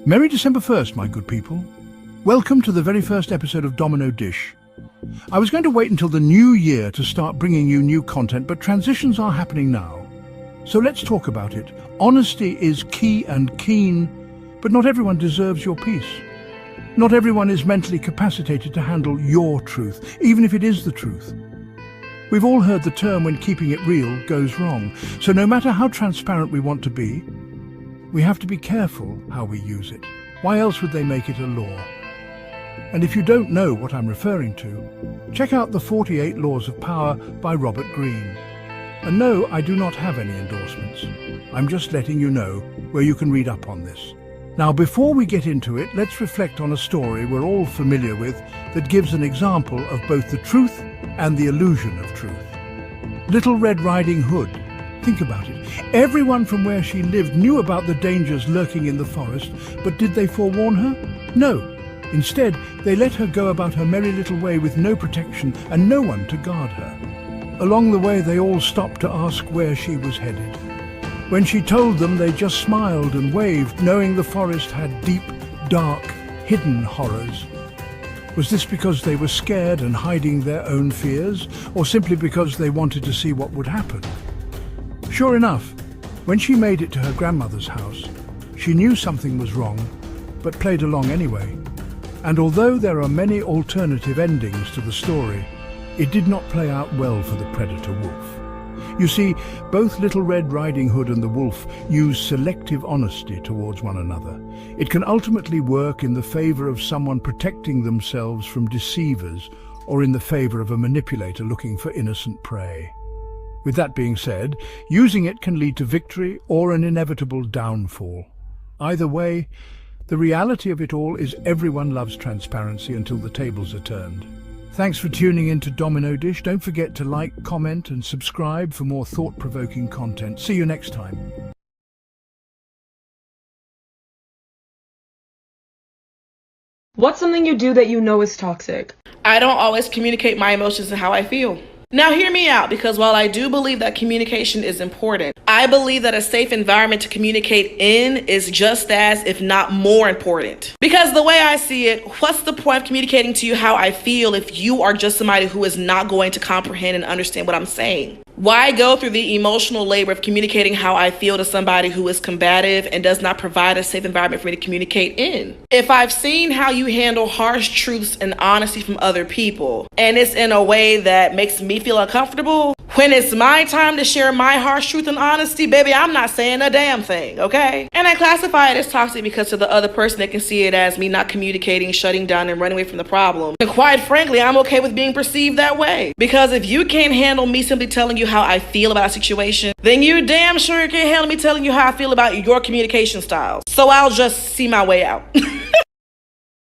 Merry December 1st, my good people. Welcome to the very first episode of Domino Dish. I was going to wait until the new year to start bringing you new content, but transitions are happening now. So let's talk about it. Honesty is key and keen, but not everyone deserves your peace. Not everyone is mentally capacitated to handle your truth, even if it is the truth. We've all heard the term when keeping it real goes wrong. So no matter how transparent we want to be, we have to be careful how we use it. Why else would they make it a law? And if you don't know what I'm referring to, check out the 48 Laws of Power by Robert Greene. And no, I do not have any endorsements. I'm just letting you know where you can read up on this. Now, before we get into it, let's reflect on a story we're all familiar with that gives an example of both the truth and the illusion of truth. Little Red Riding Hood. Think about it. Everyone from where she lived knew about the dangers lurking in the forest, but did they forewarn her? No. Instead, they let her go about her merry little way with no protection and no one to guard her. Along the way, they all stopped to ask where she was headed. When she told them, they just smiled and waved, knowing the forest had deep, dark, hidden horrors. Was this because they were scared and hiding their own fears, or simply because they wanted to see what would happen? Sure enough, when she made it to her grandmother's house, she knew something was wrong, but played along anyway. And although there are many alternative endings to the story, it did not play out well for the predator wolf. You see, both Little Red Riding Hood and the wolf use selective honesty towards one another. It can ultimately work in the favor of someone protecting themselves from deceivers, or in the favor of a manipulator looking for innocent prey. With that being said, using it can lead to victory or an inevitable downfall. Either way, the reality of it all is everyone loves transparency until the tables are turned. Thanks for tuning in to Domino Dish. Don't forget to like, comment, and subscribe for more thought-provoking content. See you next time. What's something you do that you know is toxic? I don't always communicate my emotions and how I feel. Now hear me out, because while I do believe that communication is important, I believe that a safe environment to communicate in is just as, if not more important. Because the way I see it, what's the point of communicating to you how I feel if you are just somebody who is not going to comprehend and understand what I'm saying? Why go through the emotional labor of communicating how I feel to somebody who is combative and does not provide a safe environment for me to communicate in? If I've seen how you handle harsh truths and honesty from other people, and it's in a way that makes me feel uncomfortable, when it's my time to share my harsh truth and honesty, baby, I'm not saying a damn thing, okay? And I classify it as toxic because to the other person, they can see it as me not communicating, shutting down, and running away from the problem. And quite frankly, I'm okay with being perceived that way. Because if you can't handle me simply telling you how I feel about a situation, then you damn sure can't handle me telling you how I feel about your communication styles. So I'll just see my way out.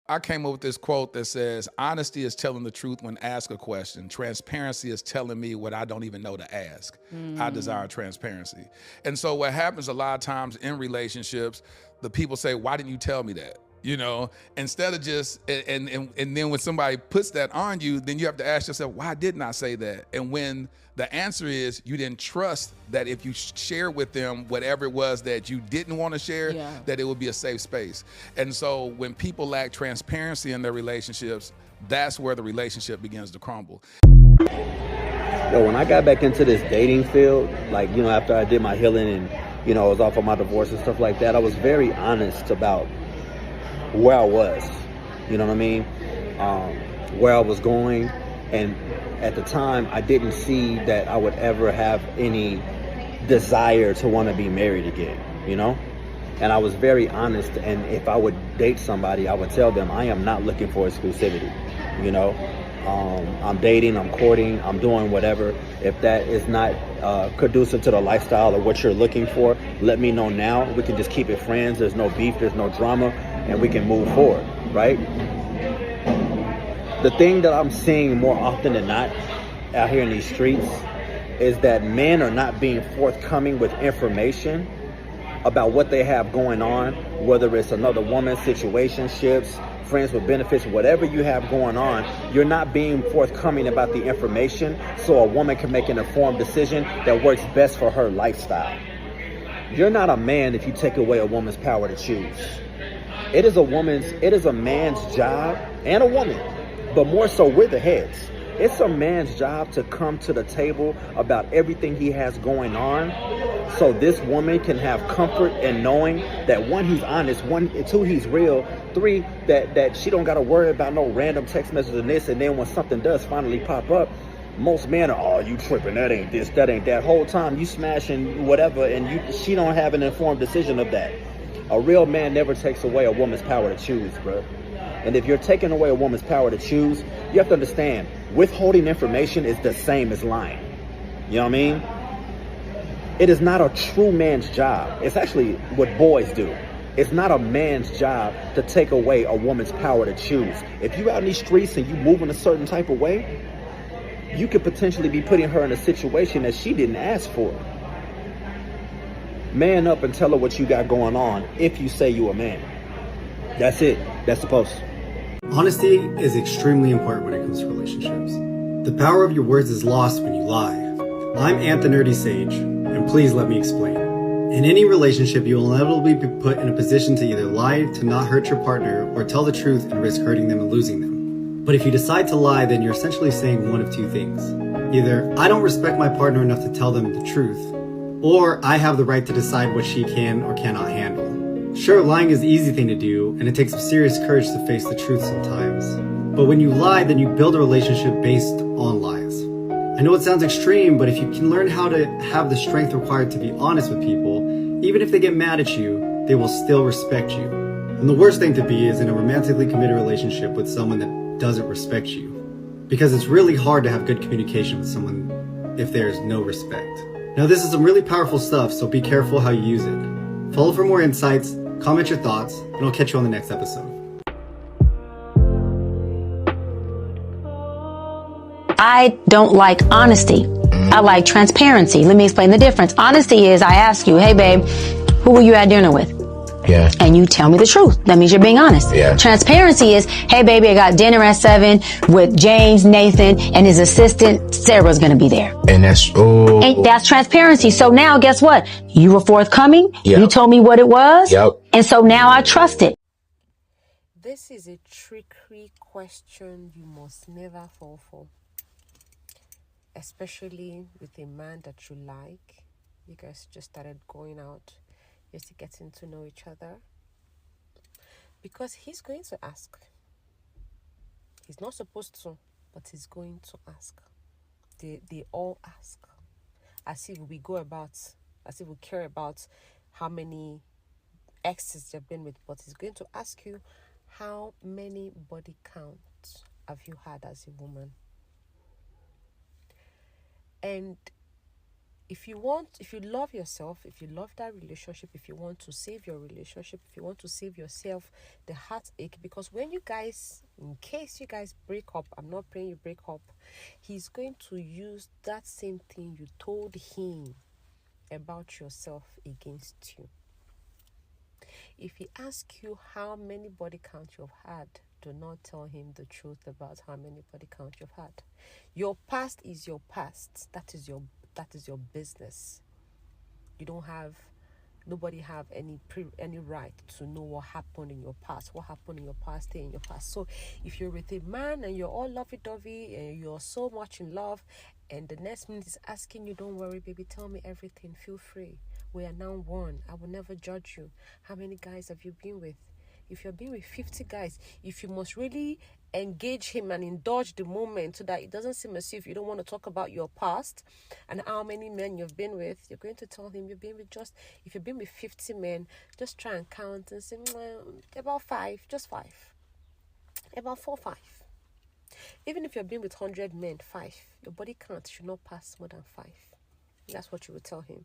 I came up with this quote that says, honesty is telling the truth when asked a question. Transparency is telling me what I don't even know to ask. I desire transparency. And so what happens a lot of times in relationships, the people say, why didn't you tell me that? You know, instead of just, and then when somebody puts that on you, then you have to ask yourself, why didn't I say that? And when the answer is you didn't trust that if you share with them whatever it was that you didn't want to share, that it would be a safe space. And so when people lack transparency in their relationships, that's where the relationship begins to crumble. Yo, when I got back into this dating field, like, you know, after I did my healing and, you know, I was off of my divorce and stuff like that, I was very honest about where I was, you know what I mean? Where I was going. And at the time, I didn't see that I would ever have any desire to want to be married again, you know? And I was very honest. And if I would date somebody, I would tell them I am not looking for exclusivity, you know? I'm dating, I'm courting, I'm doing whatever. If that is not conducive to the lifestyle or what you're looking for, let me know now. We can just keep it friends. There's no beef, there's no drama, and we can move forward, right? The thing that I'm seeing more often than not out here in these streets is that men are not being forthcoming with information about what they have going on, whether it's another woman, situationships, friends with benefits, whatever you have going on, you're not being forthcoming about the information so a woman can make an informed decision that works best for her lifestyle. You're not a man if you take away a woman's power to choose. It is a man's job, and a woman, but more so we're the heads. It's a man's job to come to the table about everything he has going on, so this woman can have comfort in knowing that one, he's honest, two, he's real, three, that she don't got to worry about no random text message and this, and then when something does finally pop up, most men are, oh, you tripping, that ain't this, that ain't that. Whole time you smashing whatever, and she don't have an informed decision of that. A real man never takes away a woman's power to choose, bro. And if you're taking away a woman's power to choose, you have to understand, withholding information is the same as lying. You know what I mean? It is not a true man's job. It's actually what boys do. It's not a man's job to take away a woman's power to choose. If you out in these streets and you move in a certain type of way, you could potentially be putting her in a situation that she didn't ask for. Man up and tell her what you got going on if you say you a man. That's it. That's the post. Honesty is extremely important when it comes to relationships. The power of your words is lost when you lie. I'm Anthony Sage, and please let me explain. In any relationship, you will inevitably be put in a position to either lie to not hurt your partner or tell the truth and risk hurting them and losing them. But if you decide to lie, then you're essentially saying one of two things. Either, I don't respect my partner enough to tell them the truth, or I have the right to decide what she can or cannot handle. Sure, lying is the easy thing to do, and it takes some serious courage to face the truth sometimes. But when you lie, then you build a relationship based on lies. I know it sounds extreme, but if you can learn how to have the strength required to be honest with people, even if they get mad at you, they will still respect you. And the worst thing to be is in a romantically committed relationship with someone that doesn't respect you. Because it's really hard to have good communication with someone if there's no respect. Now, this is some really powerful stuff, so be careful how you use it. Follow for more insights, comment your thoughts, and I'll catch you on the next episode. I don't like honesty. I like transparency. Let me explain the difference. Honesty is I ask you, hey babe, who were you at dinner with? Yeah. And you tell me the truth. That means you're being honest. Yeah. Transparency is, hey baby, I got dinner at 7 with James, Nathan, and his assistant, Sarah's gonna be there. And that's transparency. So now guess what? You were forthcoming. Yep. You told me what it was. Yep. And so now I trust it. This is a trickery question you must never fall for. Especially with a man that you like. You guys just started going out. You're still getting to know each other. Because he's going to ask. He's not supposed to, but he's going to ask. They all ask. As if we care about how many exes you've been with, but he's going to ask you, how many body counts have you had as a woman? And if you love yourself, if you love that relationship, if you want to save your relationship, if you want to save yourself the heartache, because when you guys, in case you guys break up, I'm not praying you break up, he's going to use that same thing you told him about yourself against you. If he asks you how many body counts you've had, do not tell him the truth about how many body counts you've had. Your past is your past. That is your business. Nobody have any right to know what happened in your past. What happened in your past, stay in your past. So if you're with a man and you're all lovey-dovey and you're so much in love, and the next minute is asking you, don't worry, baby, tell me everything, feel free. We are now one. I will never judge you. How many guys have you been with? If you're being with 50 guys, if you must really engage him and indulge the moment so that it doesn't seem as if you don't want to talk about your past and how many men you've been with, you're going to tell him if you've been with 50 men, just try and count and say, about 5, just 5. About 4, 5. Even if you've been with 100 men, 5. Your body count should not pass more than 5. That's what you would tell him.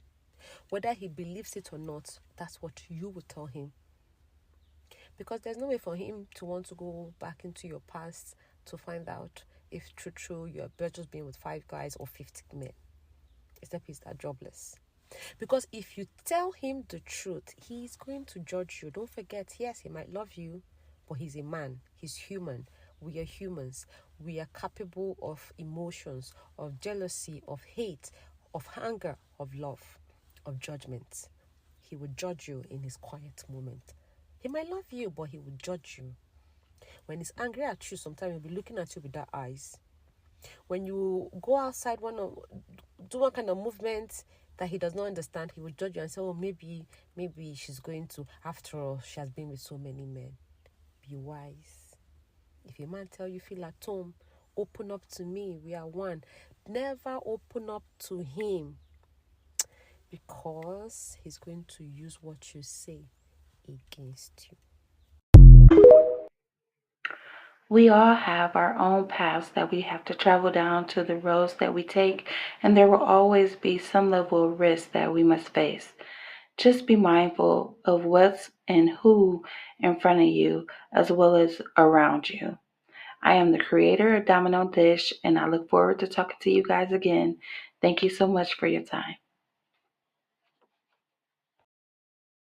Whether he believes it or not, that's what you would tell him. Because there's no way for him to want to go back into your past to find out if true you're just being with 5 guys or 50 men. Except he's that jobless. Because if you tell him the truth, he's going to judge you. Don't forget, yes, he might love you, but he's a man. He's human. We are humans. We are capable of emotions, of jealousy, of hate, of anger, of love, of judgment. He will judge you in his quiet moment. He might love you, but he will judge you. When he's angry at you, sometimes he'll be looking at you with that eyes. When you go outside, do one kind of movement that he does not understand, he will judge you and say, oh, maybe she's going to. After all, she has been with so many men. Be wise. If a man tell you feel at home, open up to me, we are one. Never open up to him, because he's going to use what you say against you. We all have our own paths that we have to travel down to the roads that we take, and there will always be some level of risk that we must face. Just be mindful of what's and who in front of you as well as around you. I am the creator of Domino Dish, and I look forward to talking to you guys again. Thank you so much for your time.